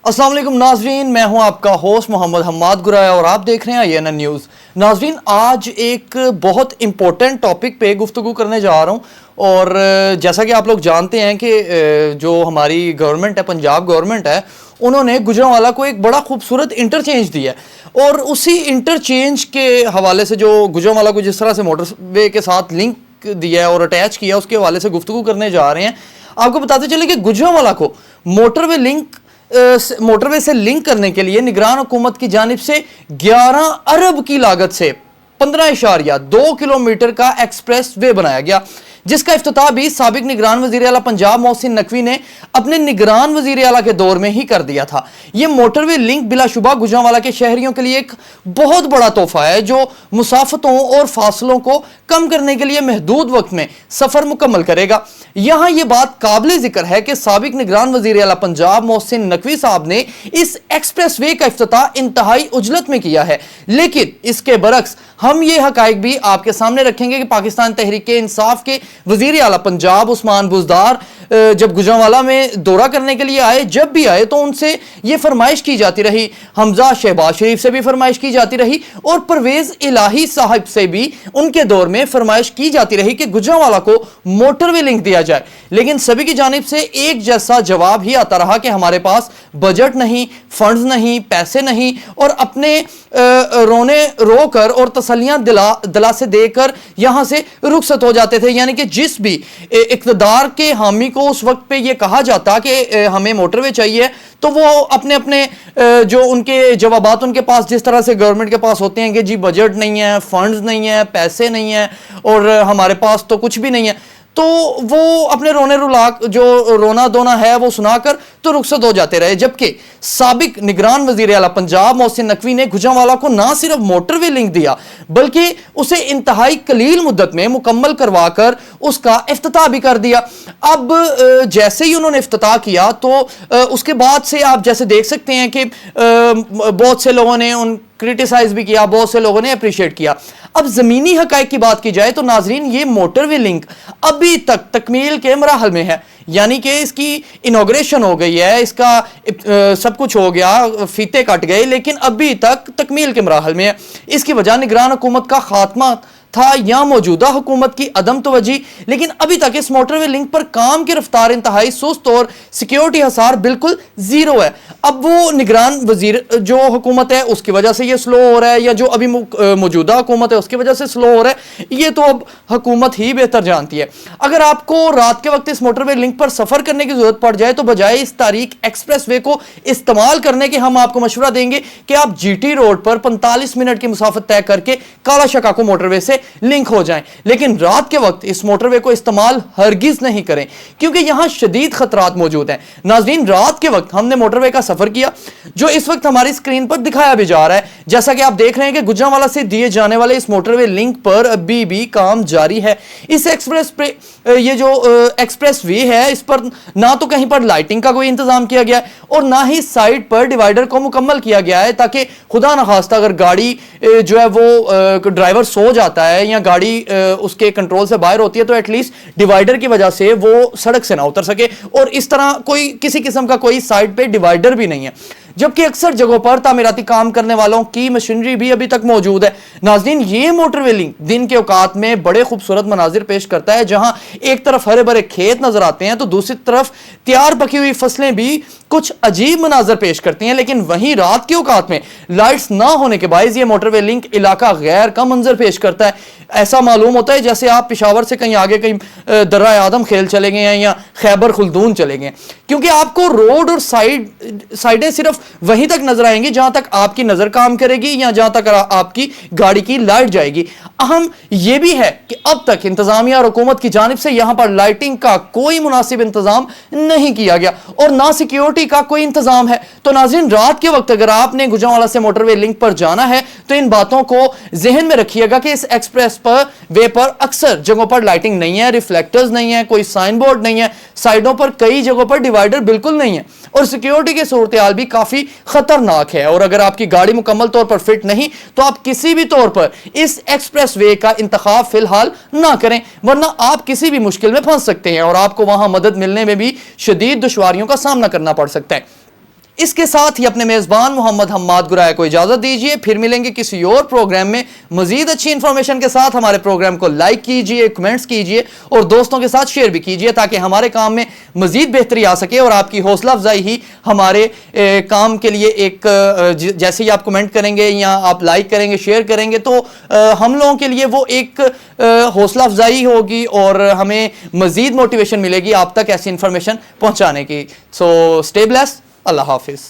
السلام علیکم ناظرین، میں ہوں آپ کا ہوسٹ محمد حماد گرایا اور آپ دیکھ رہے ہیں INN نیوز۔ ناظرین، آج ایک بہت امپورٹنٹ ٹاپک پہ گفتگو کرنے جا رہا ہوں، اور جیسا کہ آپ لوگ جانتے ہیں کہ جو ہماری گورنمنٹ ہے، پنجاب گورنمنٹ ہے، انہوں نے گجرانوالہ کو ایک بڑا خوبصورت انٹرچینج دیا ہے، اور اسی انٹرچینج کے حوالے سے جو گجرانوالہ کو جس طرح سے موٹر وے کے ساتھ لنک دیا ہے اور اٹیچ کیا، اس کے حوالے سے گفتگو کرنے جا رہے ہیں۔ آپ کو بتاتے چلے کہ گجرانوالہ کو موٹر وے سے لنک کرنے کے لیے نگران حکومت کی جانب سے 11 ارب کی لاگت سے 15.2 کلومیٹر کا ایکسپریس وے بنایا گیا، جس کا افتتاح بھی سابق نگران وزیر اعلیٰ پنجاب محسن نقوی نے اپنے نگران وزیر اعلیٰ کے دور میں ہی کر دیا تھا۔ یہ موٹر وے لنک بلا شبہ گجرانوالہ کے شہریوں کے لیے ایک بہت بڑا تحفہ ہے، جو مسافتوں اور فاصلوں کو کم کرنے کے لیے محدود وقت میں سفر مکمل کرے گا۔ یہاں یہ بات قابل ذکر ہے کہ سابق نگران وزیر اعلیٰ پنجاب محسن نقوی صاحب نے اس ایکسپریس وے کا افتتاح انتہائی عجلت میں کیا ہے، لیکن اس کے برعکس ہم یہ حقائق بھی آپ کے سامنے رکھیں گے کہ پاکستان تحریک انصاف کے وزیر اعلیٰ پنجاب عثمان بزدار جب گجرانوالہ میں دورہ کرنے کے لیے آئے، جب بھی آئے تو ان سے یہ فرمائش کی جاتی رہی، حمزہ شہباز شریف سے بھی فرمائش کی جاتی رہی، اور پرویز الہی صاحب سے بھی ان کے دور میں فرمائش کی جاتی رہی کہ گجرانوالہ کو موٹر وے لنک دیا جائے، لیکن سبھی کی جانب سے ایک جیسا جواب ہی آتا رہا کہ ہمارے پاس بجٹ نہیں، فنڈز نہیں، پیسے نہیں، اور اپنے رونے رو کر اور تسلیاں دلاسے دے کر یہاں سے رخصت ہو جاتے تھے۔ یعنی کہ جس بھی اقتدار کے حامی کو اس وقت پہ یہ کہا جاتا کہ ہمیں موٹر وے چاہیے، تو وہ اپنے جو ان کے جوابات ان کے پاس جس طرح سے گورنمنٹ کے پاس ہوتے ہیں کہ جی بجٹ نہیں ہے، فنڈز نہیں ہے، پیسے نہیں ہیں، اور ہمارے پاس تو کچھ بھی نہیں ہے، تو وہ اپنے رونا دھونا ہے وہ سنا کر تو رخصت ہو جاتے رہے۔ جبکہ سابق نگران وزیر اعلیٰ پنجاب محسن نقوی نے گجرانوالہ کو نہ صرف موٹر وے لنک دیا بلکہ اسے انتہائی قلیل مدت میں مکمل کروا کر اس کا افتتاح بھی کر دیا۔ اب جیسے ہی انہوں نے افتتاح کیا تو اس کے بعد سے آپ جیسے دیکھ سکتے ہیں کہ بہت سے لوگوں نے کرٹیسائز بھی کیا، بہت سے لوگوں نے اپریشیٹ کیا۔ اب زمینی حقائق کی بات کی جائے تو ناظرین، یہ موٹر وے لنک ابھی تک تکمیل کے مراحل میں ہے، یعنی کہ اس کی انوگریشن ہو گئی ہے، اس کا سب کچھ ہو گیا، فیتے کٹ گئے، لیکن ابھی تک تکمیل کے مراحل میں ہے۔ اس کی وجہ نگران حکومت کا خاتمہ تھا یا موجودہ حکومت کی عدم توجہی، لیکن ابھی تک اس موٹر وے لنک پر کام کی رفتار انتہائی سست اور سیکیورٹی حصار بالکل زیرو ہے۔ اب وہ نگران وزیر جو حکومت ہے اس کی وجہ سے یہ سلو ہو رہا ہے، یا جو ابھی موجودہ حکومت ہے اس کی وجہ سے سلو ہو رہا ہے، یہ تو اب حکومت ہی بہتر جانتی ہے۔ اگر آپ کو رات کے وقت اس موٹر وے لنک پر سفر کرنے کی ضرورت پڑ جائے تو بجائے اس تاریک ایکسپریس وے کو استعمال کرنے کے ہم آپ کو مشورہ دیں گے کہ آپ GT روڈ پر 45 منٹ کی مسافت طے کر کے کالا شکاکو موٹر وے سے لنک ہو جائیں، لیکن رات کے وقت اس موٹر وے کو استعمال ہرگز نہیں کریں، کیونکہ یہاں شدید خطرات موجود ہیں۔ ناظرین، رات کے وقت ہم نے موٹر وے کا سفر کیا جو اس وقت ہماری اسکرین پر دکھایا بھی جا رہا ہے، جیسا کہ آپ دیکھ رہے ہیں کہ گجرانوالہ سے دیے جانے والے اس موٹر وے لنک پر ابھی بھی کام جاری ہے۔ اس یہ جو ایکسپریس وے ہے، اس پر نہ تو کہیں پر لائٹنگ کا کوئی انتظام کیا گیا ہے اور نہ ہی سائڈ پر ڈیوائیڈر کو مکمل کیا گیا ہے، تاکہ خدا نخواستہ اگر گاڑی جو ہے وہ ڈرائیور سو جاتا ہے یا گاڑی اس کے کنٹرول سے باہر ہوتی ہے تو ایٹ لیسٹ ڈیوائیڈر کی وجہ سے وہ سڑک سے نہ اتر سکے، اور اس طرح کسی قسم کا کوئی سائڈ پہ ڈیوائیڈر بھی نہیں ہے۔ جبکہ اکثر جگہوں پر تعمیراتی کام کرنے والوں کی مشینری بھی ابھی تک موجود ہے۔ ناظرین، یہ موٹر وے لنک دن کے اوقات میں بڑے خوبصورت مناظر پیش کرتا ہے، جہاں ایک طرف ہرے بھرے کھیت نظر آتے ہیں تو دوسری طرف تیار پکی ہوئی فصلیں بھی کچھ عجیب مناظر پیش کرتی ہیں، لیکن وہیں رات کے اوقات میں لائٹس نہ ہونے کے باعث یہ موٹر وے لنک علاقہ غیر کا منظر پیش کرتا ہے۔ ایسا معلوم ہوتا ہے جیسے آپ پشاور سے کہیں آگے کہیں درہ آدم خیل چلے گئے ہیں یا خیبر خلدون چلے گئے ہیں، کیونکہ آپ کو روڈ اور سائڈیں صرف وہیں تک نظر آئیں گی جہاں تک آپ کی نظر کام کرے گی یا جہاں تک آپ کی گاڑی کی لائٹ جائے گی۔ اہم یہ بھی ہے کہ اب تک انتظامیہ اور حکومت کی جانب سے یہاں پر لائٹنگ کا کوئی مناسب انتظام نہیں کیا گیا اور نہ سیکیورٹی کا کوئی انتظام ہے۔ تو ناظرین، رات کے وقت اگر آپ نے گجرانوالہ سے موٹر وے لنک پر جانا ہے تو ان باتوں کو ذہن میں رکھیے گا کہ اس ایکسپریس وے پر اکثر جگہوں پر لائٹنگ نہیں ہے، ریفلیکٹرز نہیں ہے، کوئی سائن بورڈ نہیں ہے، سائڈوں پر کئی جگہوں پر ڈیوائیڈر بالکل نہیں ہے، اور سیکیورٹی کی صورتحال بھی کافی خطرناک ہے۔ اور اگر آپ کی گاڑی مکمل طور پر فٹ نہیں تو آپ کسی بھی طور پر اس ایکسپریس وے کا انتخاب فی الحال نہ کریں، ورنہ آپ کسی بھی مشکل میں پھنس سکتے ہیں اور آپ کو وہاں مدد ملنے میں بھی شدید دشواریوں کا سامنا کرنا پڑ سکتا ہے۔ اس کے ساتھ ہی اپنے میزبان محمد حماد گرائے کو اجازت دیجیے. پھر ملیں گے کسی اور پروگرام میں مزید اچھی انفارمیشن کے ساتھ. ہمارے پروگرام کو لائک کیجیے, کمنٹس کیجیے اور دوستوں کے ساتھ شیئر بھی کیجیے تاکہ ہمارے کام میں مزید بہتری آ سکے, اور آپ کی حوصلہ افزائی ہی ہمارے کام کے لیے ایک جیسے ہی آپ کمنٹ کریں گے یا آپ لائک کریں گے, شیئر کریں گے, تو ہم لوگوں کے لیے وہ ایک حوصلہ افزائی ہوگی اور ہمیں مزید موٹیویشن ملے گی آپ تک ایسی انفارمیشن پہنچانے کی. So stay blessed. اللہ حافظ.